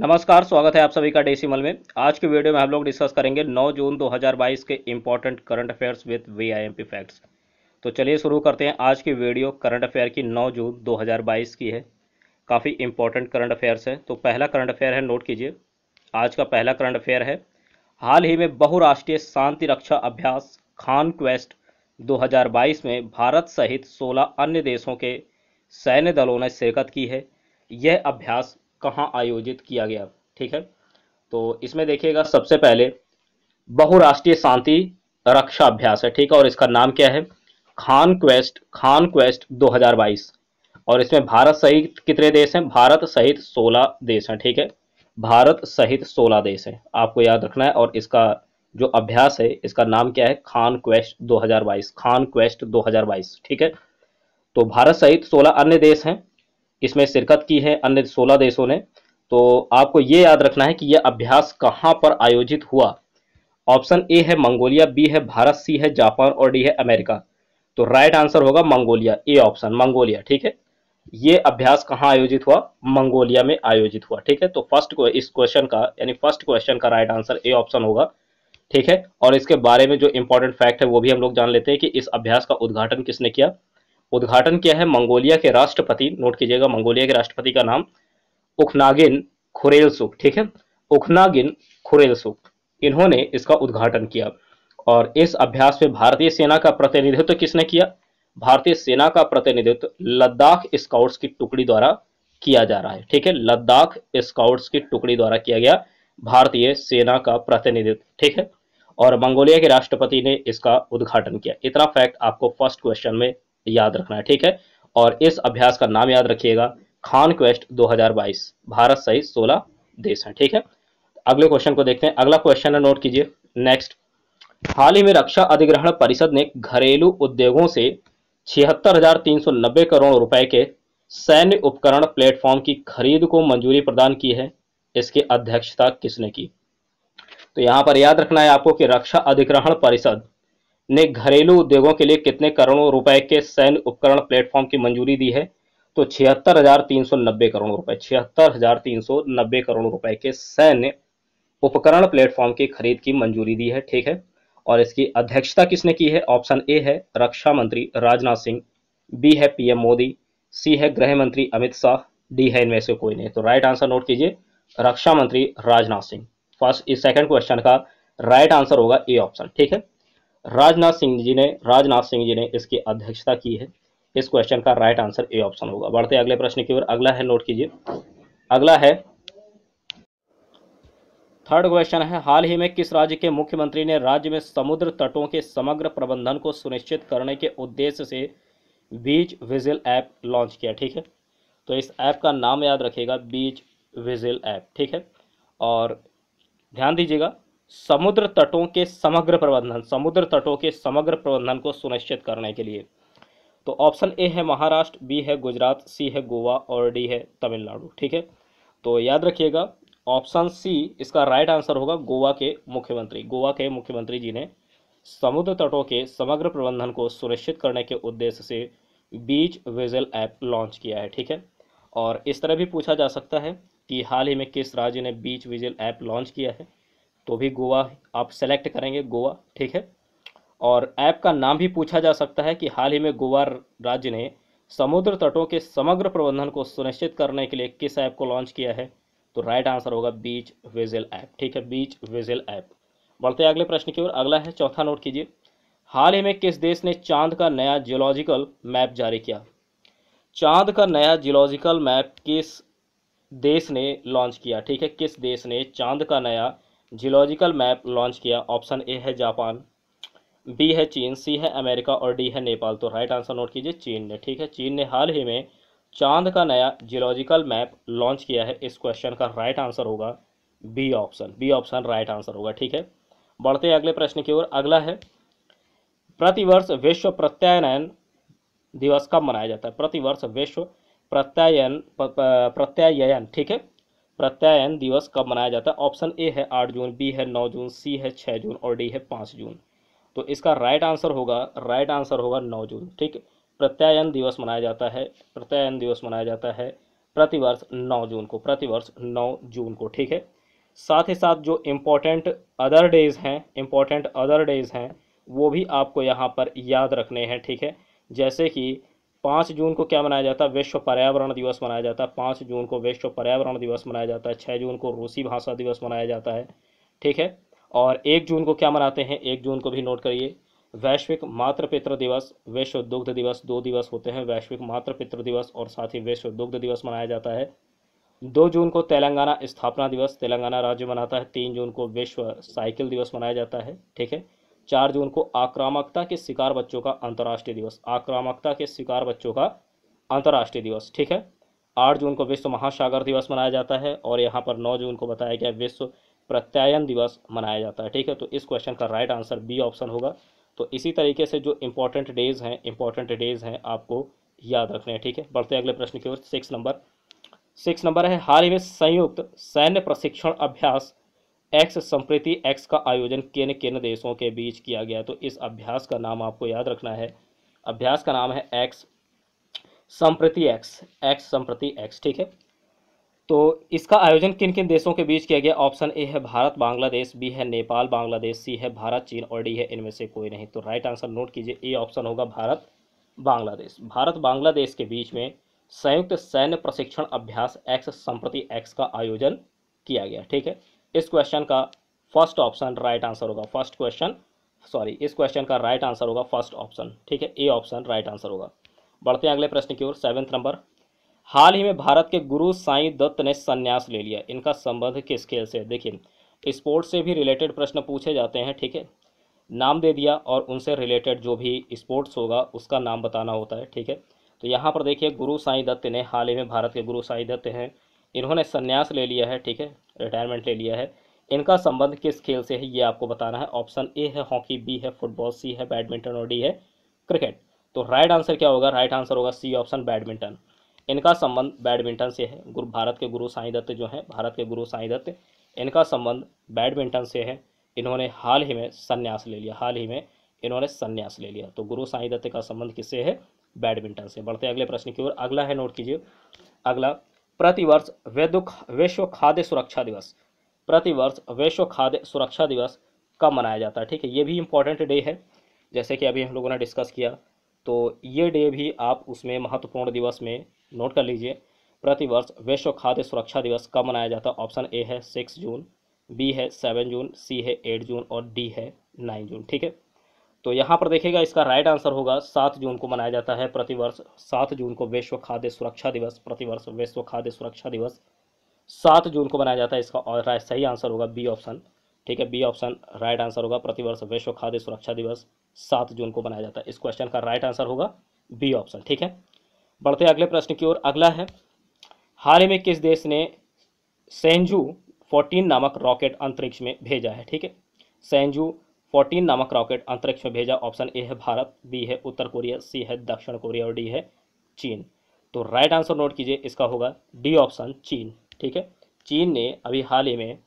नमस्कार, स्वागत है आप सभी का डेसिमल में। आज की वीडियो में हम लोग डिस्कस करेंगे 9 जून 2022 के important current affairs with VIMP facts. तो चलिए शुरू करते हैं। आज की वीडियो करंट अफेयर की 9 जून 2022 की है। काफ़ी इंपॉर्टेंट करंट अफेयर्स है। तो पहला करंट अफेयर है, नोट कीजिए। आज का पहला करंट अफेयर है, हाल ही में बहुराष्ट्रीय शांति रक्षा अभ्यास खान क्वेस्ट 2022 में भारत सहित 16 अन्य देशों के सैन्य दलों ने शिरकत की है। यह अभ्यास कहाँ आयोजित किया गया? ठीक है, तो इसमें देखिएगा, सबसे पहले बहुराष्ट्रीय शांति रक्षा अभ्यास है, ठीक है, और इसका नाम क्या है? खान क्वेस्ट 2022। और इसमें भारत सहित कितने देश हैं? भारत सहित 16 देश हैं, ठीक है, भारत सहित 16 देश हैं, आपको याद रखना है। और इसका जो अभ्यास है, इसका नाम क्या है? खान क्वेस्ट 2022, खान क्वेस्ट 2022, ठीक है। तो भारत सहित 16 अन्य देश हैं, इसमें शिरकत की है अन्य 16 देशों ने। तो आपको ये याद रखना है कि यह अभ्यास कहाँ पर आयोजित हुआ। ऑप्शन ए है मंगोलिया, बी है भारत, सी है जापान और डी है अमेरिका। तो राइट आंसर होगा मंगोलिया, ए ऑप्शन मंगोलिया, ठीक है। ये अभ्यास कहाँ आयोजित हुआ? मंगोलिया में आयोजित हुआ, ठीक है। तो फर्स्ट को इस क्वेश्चन का यानी फर्स्ट क्वेश्चन का राइट आंसर ए ऑप्शन होगा, ठीक है। और इसके बारे में जो इंपॉर्टेंट फैक्ट है वो भी हम लोग जान लेते हैं कि इस अभ्यास का उद्घाटन किसने किया। उद्घाटन किया है मंगोलिया के राष्ट्रपति, नोट कीजिएगा, मंगोलिया के राष्ट्रपति का नाम उखनागिन खुरेलसुख, ठीक है, उखनागिन खुरेलसुख, इन्होंने इसका उद्घाटन किया। और इस अभ्यास में भारतीय सेना का प्रतिनिधित्व किसने किया? भारतीय सेना का प्रतिनिधित्व लद्दाख स्काउट्स की टुकड़ी द्वारा किया जा रहा है, ठीक है, लद्दाख स्काउट्स की टुकड़ी द्वारा किया गया भारतीय सेना का प्रतिनिधित्व, ठीक है। और मंगोलिया के राष्ट्रपति ने इसका उद्घाटन किया। इतना फैक्ट आपको फर्स्ट क्वेश्चन में याद रखना है, ठीक है। और इस अभ्यास का नाम याद रखिएगा, खान क्वेस्ट 2022, भारत सहित 16 देश हैं, ठीक है। अगले क्वेश्चन को देखते हैं। अगला क्वेश्चन है, नोट कीजिए, नेक्स्ट। हाल ही में रक्षा अधिग्रहण परिषद ने घरेलू उद्योगों से 76,390 करोड़ रुपए के सैन्य उपकरण प्लेटफॉर्म की खरीद को मंजूरी प्रदान की है। इसकी अध्यक्षता किसने की? तो यहां पर याद रखना है आपको कि रक्षा अधिग्रहण परिषद ने घरेलू उद्योगों के लिए कितने करोड़ों रुपए के सैन्य उपकरण प्लेटफॉर्म की मंजूरी दी है? तो 76,390 करोड़ रुपए, 76,390 करोड़ रुपए के सैन्य उपकरण प्लेटफॉर्म की खरीद की मंजूरी दी है, ठीक है। और इसकी अध्यक्षता किसने की है? ऑप्शन ए है रक्षा मंत्री राजनाथ सिंह, बी है पीएम मोदी, सी है गृह मंत्री अमित शाह, डी है इनमें से कोई नहीं। तो राइट आंसर नोट कीजिए, रक्षा मंत्री राजनाथ सिंह। फर्स्ट इस सेकंड क्वेश्चन का राइट आंसर होगा ए ऑप्शन, ठीक है। राजनाथ सिंह जी ने इसकी अध्यक्षता की है। इस क्वेश्चन का राइट आंसर ए ऑप्शन होगा। बढ़ते अगले प्रश्न की ओर। अगला है, नोट कीजिए, अगला है थर्ड क्वेश्चन है, हाल ही में किस राज्य के मुख्यमंत्री ने राज्य में समुद्र तटों के समग्र प्रबंधन को सुनिश्चित करने के उद्देश्य से बीच विजिल ऐप लॉन्च किया? ठीक है, तो इस ऐप का नाम याद रखिएगा, बीच विजिल ऐप, ठीक है। और ध्यान दीजिएगा, समुद्र तटों के समग्र प्रबंधन, समुद्र तटों के समग्र प्रबंधन को सुनिश्चित करने के लिए। तो ऑप्शन ए है महाराष्ट्र, बी है गुजरात, सी है गोवा और डी है तमिलनाडु, ठीक है। तो याद रखिएगा, ऑप्शन सी इसका राइट आंसर होगा, गोवा के मुख्यमंत्री, गोवा के मुख्यमंत्री जी ने समुद्र तटों के समग्र प्रबंधन को सुनिश्चित करने के उद्देश्य से बीच विजिल ऐप लॉन्च किया है, ठीक है। और इस तरह भी पूछा जा सकता है कि हाल ही में किस राज्य ने बीच विजिल ऐप लॉन्च किया है, तो भी गोवा आप सेलेक्ट करेंगे, गोवा, ठीक है। और ऐप का नाम भी पूछा जा सकता है कि हाल ही में गोवा राज्य ने समुद्र तटों के समग्र प्रबंधन को सुनिश्चित करने के लिए किस ऐप को लॉन्च किया है, तो राइट आंसर होगा बीच विजिल ऐप, ठीक है, बीच विजिल ऐप। बढ़ते हैं अगले प्रश्न की ओर। अगला है चौथा, नोट कीजिए, हाल ही में किस देश ने चांद का नया जियोलॉजिकल मैप जारी किया? चांद का नया जियोलॉजिकल मैप किस देश ने लॉन्च किया? ठीक है, किस देश ने चांद का नया जियोलॉजिकल मैप लॉन्च किया? ऑप्शन ए है जापान, बी है चीन, सी है अमेरिका और डी है नेपाल। तो राइट आंसर नोट कीजिए, चीन ने, ठीक है, चीन ने हाल ही में चांद का नया जियोलॉजिकल मैप लॉन्च किया है। इस क्वेश्चन का राइट आंसर होगा B option, B option right answer होगा, ठीक है। बढ़ते हैं अगले प्रश्न की ओर। अगला है, प्रतिवर्ष विश्व प्रत्यायन दिवस कब मनाया जाता है? प्रतिवर्ष विश्व प्रत्यायन, ठीक है, प्रत्यायन दिवस कब मनाया जाता है? ऑप्शन ए है 8 जून, बी है 9 जून, सी है 6 जून और डी है 5 जून। तो इसका राइट आंसर होगा 9 जून, ठीक है। प्रत्यायन दिवस मनाया जाता है, प्रत्यायन दिवस मनाया जाता है प्रतिवर्ष 9 जून को, प्रतिवर्ष 9 जून को, ठीक है। साथ ही साथ जो इम्पोर्टेंट अदर डेज हैं, इम्पोर्टेंट अदर डेज हैं, वो भी आपको यहाँ पर याद रखने हैं, ठीक है। जैसे कि 5 जून को क्या मनाया जाता है, विश्व पर्यावरण दिवस मनाया जाता है। 5 जून को विश्व पर्यावरण दिवस मनाया जाता है। 6 जून को रूसी भाषा दिवस मनाया जाता है, ठीक है। और 1 जून को क्या मनाते हैं, 1 जून को भी नोट करिए, वैश्विक मातृ पितृ दिवस, विश्व दुग्ध दिवस। 2 दिवस होते हैं, वैश्विक मातृ पितृ दिवस और साथ ही विश्व दुग्ध दिवस मनाया जाता है। 2 जून को तेलंगाना स्थापना दिवस, तेलंगाना राज्य मनाता है। 3 जून को विश्व साइकिल दिवस मनाया जाता है, ठीक है। 4 जून को आक्रामकता के शिकार बच्चों का अंतर्राष्ट्रीय दिवस, आक्रामकता के शिकार बच्चों का अंतर्राष्ट्रीय दिवस, ठीक है। 8 जून को विश्व महासागर दिवस मनाया जाता है और यहाँ पर 9 जून को बताया गया विश्व प्रत्यायन दिवस मनाया जाता है, ठीक है। तो इस क्वेश्चन का राइट आंसर बी ऑप्शन होगा। तो इसी तरीके से जो इंपॉर्टेंट डेज हैं आपको याद रखने हैं, ठीक है। बढ़ते अगले प्रश्न की ओर। 6 नंबर है, हाल ही में संयुक्त सैन्य प्रशिक्षण अभ्यास एक्स संप्रति एक्स का आयोजन किन किन देशों के बीच किया गया। तो इस अभ्यास का नाम आपको याद रखना है, अभ्यास का नाम है एक्स संप्रति एक्स, एक्स संप्रति एक्स, ठीक है। तो इसका आयोजन किन किन देशों के बीच किया गया। ऑप्शन ए है भारत बांग्लादेश, बी है नेपाल बांग्लादेश, सी है भारत चीन और डी है इनमें से कोई नहीं। तो राइट आंसर नोट कीजिए, ए ऑप्शन होगा भारत बांग्लादेश। भारत बांग्लादेश के बीच में संयुक्त सैन्य प्रशिक्षण अभ्यास एक्स संप्रति एक्स का आयोजन किया गया, ठीक है। इस क्वेश्चन का फर्स्ट ऑप्शन राइट आंसर होगा, इस क्वेश्चन का राइट आंसर होगा फर्स्ट ऑप्शन, ठीक है। ए ऑप्शन राइट आंसर होगा। बढ़ते हैं अगले प्रश्न की ओर। 7 नंबर, हाल ही में भारत के गुरु साईं दत्त ने संन्यास ले लिया, इनका संबंध किस खेल से। देखिए, स्पोर्ट्स से भी रिलेटेड प्रश्न पूछे जाते हैं, ठीक है। नाम दे दिया और उनसे रिलेटेड जो भी स्पोर्ट्स होगा उसका नाम बताना होता है, ठीक है। तो यहाँ पर देखिए, गुरु साईं दत्त ने, हाल ही में भारत के गुरु साईं दत्त हैं, इन्होंने संन्यास ले लिया है, ठीक है, रिटायरमेंट ले लिया है। इनका संबंध किस खेल से है ये आपको बताना है। ऑप्शन ए है हॉकी, बी है फुटबॉल, सी है बैडमिंटन और डी है क्रिकेट। तो राइट आंसर क्या होगा, राइट आंसर होगा सी ऑप्शन बैडमिंटन। इनका संबंध बैडमिंटन से है। भारत के गुरु साईं दत्त जो हैं, भारत के गुरु साईं दत्त, इनका संबंध बैडमिंटन से है। इन्होंने हाल ही में संन्यास ले लिया, हाल ही में इन्होंने संन्यास ले लिया। तो गुरु साईं दत्त का संबंध किससे है, बैडमिंटन से। बढ़ते अगले प्रश्न की ओर। अगला है, नोट कीजिए, अगला, प्रतिवर्ष विश्व खाद्य सुरक्षा दिवस, प्रतिवर्ष विश्व खाद्य सुरक्षा दिवस कब मनाया जाता है, ठीक है। ये भी इंपॉर्टेंट डे है, जैसे कि अभी हम लोगों ने डिस्कस किया। तो ये डे भी आप उसमें महत्वपूर्ण दिवस में नोट कर लीजिए। प्रतिवर्ष विश्व खाद्य सुरक्षा दिवस कब मनाया जाता है। ऑप्शन ए है 6 जून, बी है 7 जून, सी है 8 जून और डी है 9 जून, ठीक है। तो यहाँ पर देखिएगा, इसका राइट आंसर होगा 7 जून को मनाया जाता है प्रतिवर्ष। 7 जून को विश्व खाद्य सुरक्षा दिवस, प्रतिवर्ष विश्व खाद्य सुरक्षा दिवस 7 जून को मनाया जाता है। इसका और सही आंसर होगा बी ऑप्शन, ठीक है। बी ऑप्शन राइट आंसर होगा, प्रतिवर्ष विश्व खाद्य सुरक्षा दिवस 7 जून को मनाया जाता है। इस क्वेश्चन का राइट आंसर होगा बी ऑप्शन, ठीक है। बढ़ते अगले प्रश्न की ओर। अगला है, हाल ही में किस देश ने सेंजू 14 नामक रॉकेट अंतरिक्ष में भेजा है, ठीक है। सेंजू 14 नामक रॉकेट अंतरिक्ष में भेजा। ऑप्शन ए है भारत, बी है उत्तर कोरिया, सी है दक्षिण कोरिया और डी है चीन। तो राइट आंसर नोट कीजिए, इसका होगा डी ऑप्शन, चीन, ठीक है। चीन ने अभी हाल ही में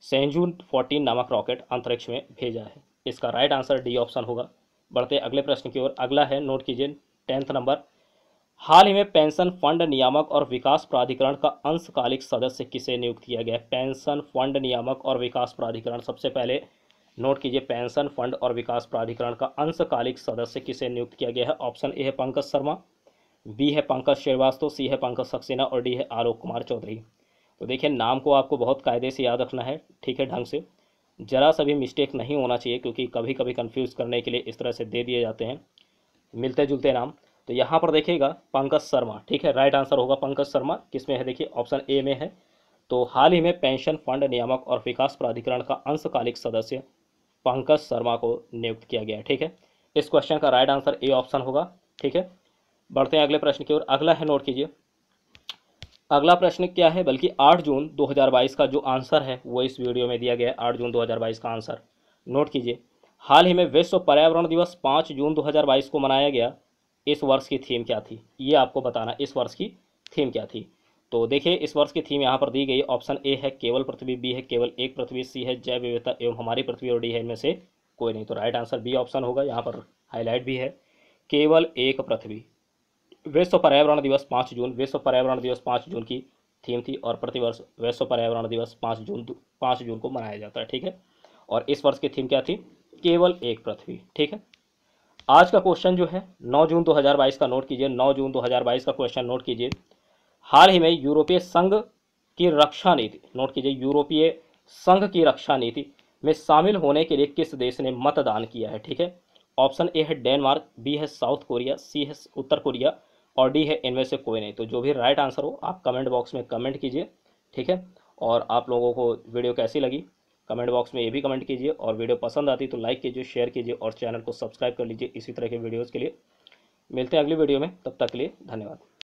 सेंजू 14 नामक रॉकेट अंतरिक्ष में भेजा है। इसका राइट आंसर डी ऑप्शन होगा। बढ़ते अगले प्रश्न की ओर। अगला है, नोट कीजिए, 10 नंबर, हाल ही में पेंशन फंड नियामक और विकास प्राधिकरण का अंशकालिक सदस्य किसे नियुक्त किया गया है। पेंशन फंड नियामक और विकास प्राधिकरण, सबसे पहले नोट कीजिए, पेंशन फंड और विकास प्राधिकरण का अंशकालिक सदस्य किसे नियुक्त किया गया है। ऑप्शन ए है पंकज शर्मा, बी है पंकज श्रीवास्तव, सी है पंकज सक्सेना और डी है आलोक कुमार चौधरी। तो देखिए, नाम को आपको बहुत कायदे से याद रखना है, ठीक है, ढंग से, जरा सा भी मिस्टेक नहीं होना चाहिए, क्योंकि कभी कभी कंफ्यूज करने के लिए इस तरह से दे दिए जाते हैं मिलते जुलते नाम। तो यहाँ पर देखिएगा पंकज शर्मा, ठीक है, राइट आंसर होगा पंकज शर्मा। किसमें है, देखिए ऑप्शन ए में है। तो हाल ही में पेंशन फंड नियामक और विकास प्राधिकरण का अंशकालिक सदस्य पंकज शर्मा को नियुक्त किया गया है, ठीक है। इस क्वेश्चन का राइट आंसर ए ऑप्शन होगा, ठीक है। बढ़ते हैं अगले प्रश्न की ओर। अगला है, नोट कीजिए, अगला प्रश्न क्या है, बल्कि 8 जून 2022 का जो आंसर है वो इस वीडियो में दिया गया है। 8 जून 2022 का आंसर नोट कीजिए। हाल ही में विश्व पर्यावरण दिवस 5 जून 2022 को मनाया गया, इस वर्ष की थीम क्या थी, ये आपको बताना, इस वर्ष की थीम क्या थी। तो देखिए, इस वर्ष की थीम यहाँ पर दी गई। ऑप्शन ए है केवल पृथ्वी, बी है केवल एक पृथ्वी, सी है जैव विविधता एवं हमारी पृथ्वी और डी है इनमें से कोई नहीं। तो राइट आंसर बी ऑप्शन होगा, यहाँ पर हाईलाइट भी है, केवल एक पृथ्वी, विश्व पर्यावरण दिवस 5 जून, विश्व पर्यावरण दिवस 5 जून की थीम थी, और प्रतिवर्ष विश्व पर्यावरण दिवस 5 जून को मनाया जाता है, ठीक है। और इस वर्ष की थीम क्या थी? केवल एक पृथ्वी, ठीक है। आज का क्वेश्चन जो है 9 जून 2022 का नोट कीजिए, 9 जून 2022 का क्वेश्चन नोट कीजिए। हाल ही में यूरोपीय संघ की रक्षा नीति, नोट कीजिए, यूरोपीय संघ की रक्षा नीति में शामिल होने के लिए किस देश ने मतदान किया है, ठीक है। ऑप्शन ए है डेनमार्क, बी है साउथ कोरिया, सी है उत्तर कोरिया, और डी है इनमें से कोई नहीं। तो जो भी राइट आंसर हो आप कमेंट बॉक्स में कमेंट कीजिए, ठीक है। और आप लोगों को वीडियो कैसी लगी कमेंट बॉक्स में ये भी कमेंट कीजिए, और वीडियो पसंद आती तो लाइक कीजिए, शेयर कीजिए, और चैनल को सब्सक्राइब कर लीजिए इसी तरह के वीडियोज़ के लिए। मिलते हैं अगली वीडियो में, तब तक के लिए धन्यवाद।